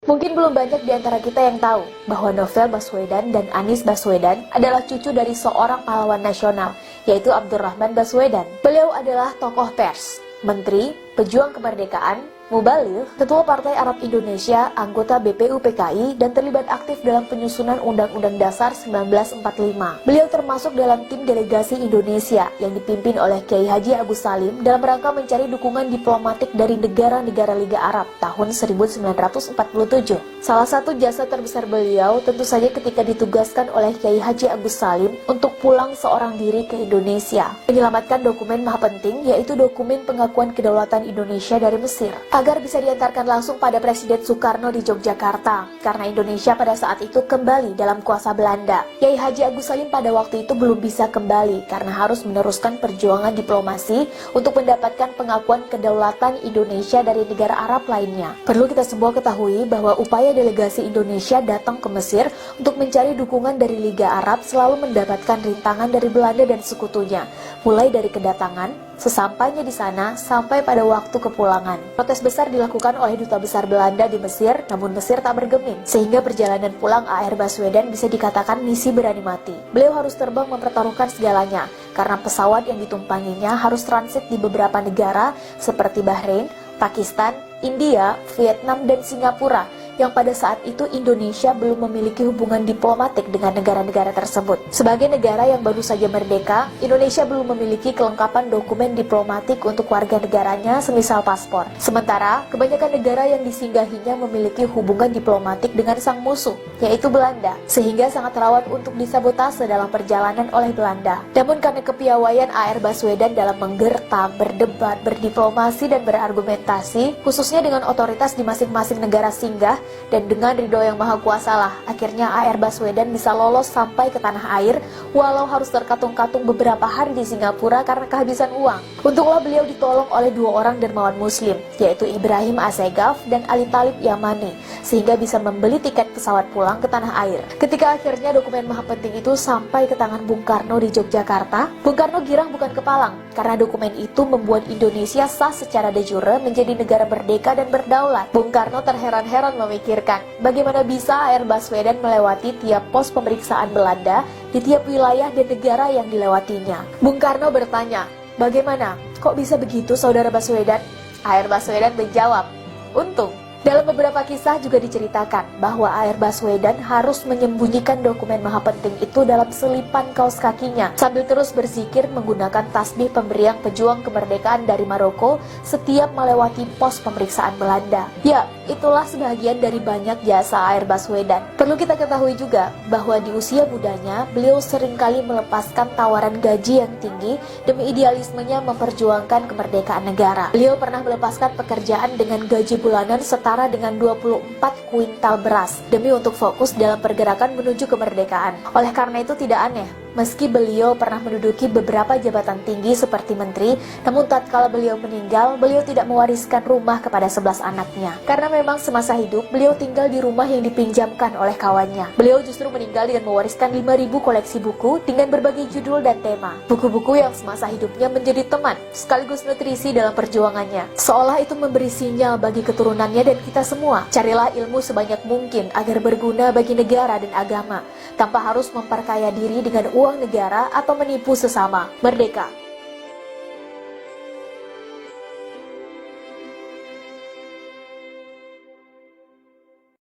Mungkin belum banyak di antara kita yang tahu bahwa Novel Baswedan dan Anies Baswedan adalah cucu dari seorang pahlawan nasional, yaitu Abdurrahman Baswedan. Beliau adalah tokoh pers, menteri, pejuang kemerdekaan, mubaligh, ketua Partai Arab Indonesia, anggota BPUPKI, dan terlibat aktif dalam penyusunan Undang-Undang Dasar 1945. Beliau termasuk dalam tim delegasi Indonesia yang dipimpin oleh Kiai Haji Agus Salim dalam rangka mencari dukungan diplomatik dari negara-negara Liga Arab tahun 1947. Salah satu jasa terbesar beliau tentu saja ketika ditugaskan oleh Kiai Haji Agus Salim untuk pulang seorang diri ke Indonesia, menyelamatkan dokumen maha penting, yaitu dokumen pengakuan kedaulatan Indonesia dari Mesir, agar bisa diantarkan langsung pada Presiden Soekarno di Yogyakarta, karena Indonesia pada saat itu kembali dalam kuasa Belanda. Kiai Haji Agus Salim pada waktu itu belum bisa kembali karena harus meneruskan perjuangan diplomasi untuk mendapatkan pengakuan kedaulatan Indonesia dari negara Arab lainnya. Perlu kita semua ketahui bahwa upaya delegasi Indonesia datang ke Mesir untuk mencari dukungan dari Liga Arab selalu mendapatkan rintangan dari Belanda dan sekutunya, mulai dari kedatangan, sesampainya di sana, sampai pada waktu kepulangan. Protes besar dilakukan oleh Duta Besar Belanda di Mesir, namun Mesir tak bergeming, sehingga perjalanan pulang AR Baswedan bisa dikatakan misi berani mati. Beliau harus terbang mempertaruhkan segalanya, karena pesawat yang ditumpanginya harus transit di beberapa negara seperti Bahrain, Pakistan, India, Vietnam, dan Singapura, yang pada saat itu Indonesia belum memiliki hubungan diplomatik dengan negara-negara tersebut. Sebagai negara yang baru saja merdeka, Indonesia belum memiliki kelengkapan dokumen diplomatik untuk warga negaranya semisal paspor. Sementara, kebanyakan negara yang disinggahinya memiliki hubungan diplomatik dengan sang musuh, yaitu Belanda, sehingga sangat rawan untuk disabotase dalam perjalanan oleh Belanda. Namun karena kepiawaian AR Baswedan dalam menggerta, berdebat, berdiplomasi, dan berargumentasi, khususnya dengan otoritas di masing-masing negara singgah, dan dengan ridho yang maha kuasa lah, akhirnya AR Baswedan bisa lolos sampai ke tanah air, walau harus terkatung-katung beberapa hari di Singapura karena kehabisan uang. Untunglah beliau ditolong oleh dua orang dermawan muslim, yaitu Ibrahim Assegaf dan Ali Talib Yamani, sehingga bisa membeli tiket pesawat pulang ke tanah air. Ketika akhirnya dokumen maha penting itu sampai ke tangan Bung Karno di Yogyakarta, Bung Karno girang bukan kepalang, karena dokumen itu membuat Indonesia sah secara de jure menjadi negara merdeka dan berdaulat. Bung Karno terheran-heran memikirkan bagaimana bisa AR Baswedan melewati tiap pos pemeriksaan Belanda di tiap wilayah dan negara yang dilewatinya. Bung Karno bertanya, "Bagaimana? Kok bisa begitu, Saudara Baswedan?" AR Baswedan menjawab, "Untung." Dalam beberapa kisah juga diceritakan bahwa AR Baswedan harus menyembunyikan dokumen maha penting itu dalam selipan kaos kakinya sambil terus berzikir menggunakan tasbih pemberian pejuang kemerdekaan dari Maroko setiap melewati pos pemeriksaan Belanda. Ya, itulah sebagian dari banyak jasa AR Baswedan. Perlu kita ketahui juga bahwa di usia mudanya beliau seringkali melepaskan tawaran gaji yang tinggi demi idealismenya memperjuangkan kemerdekaan negara. Beliau pernah melepaskan pekerjaan dengan gaji bulanan setara dengan 24 kuintal beras demi untuk fokus dalam pergerakan menuju kemerdekaan. Oleh karena itu tidak aneh meski beliau pernah menduduki beberapa jabatan tinggi seperti menteri, namun tatkala beliau meninggal, beliau tidak mewariskan rumah kepada 11 anaknya. Karena memang semasa hidup, beliau tinggal di rumah yang dipinjamkan oleh kawannya. Beliau justru meninggal dengan mewariskan 5.000 koleksi buku dengan berbagai judul dan tema. Buku-buku yang semasa hidupnya menjadi teman, sekaligus nutrisi dalam perjuangannya. Seolah itu memberi sinyal bagi keturunannya dan kita semua. Carilah ilmu sebanyak mungkin agar berguna bagi negara dan agama, tanpa harus memperkaya diri dengan uang negara atau menipu sesama. Merdeka!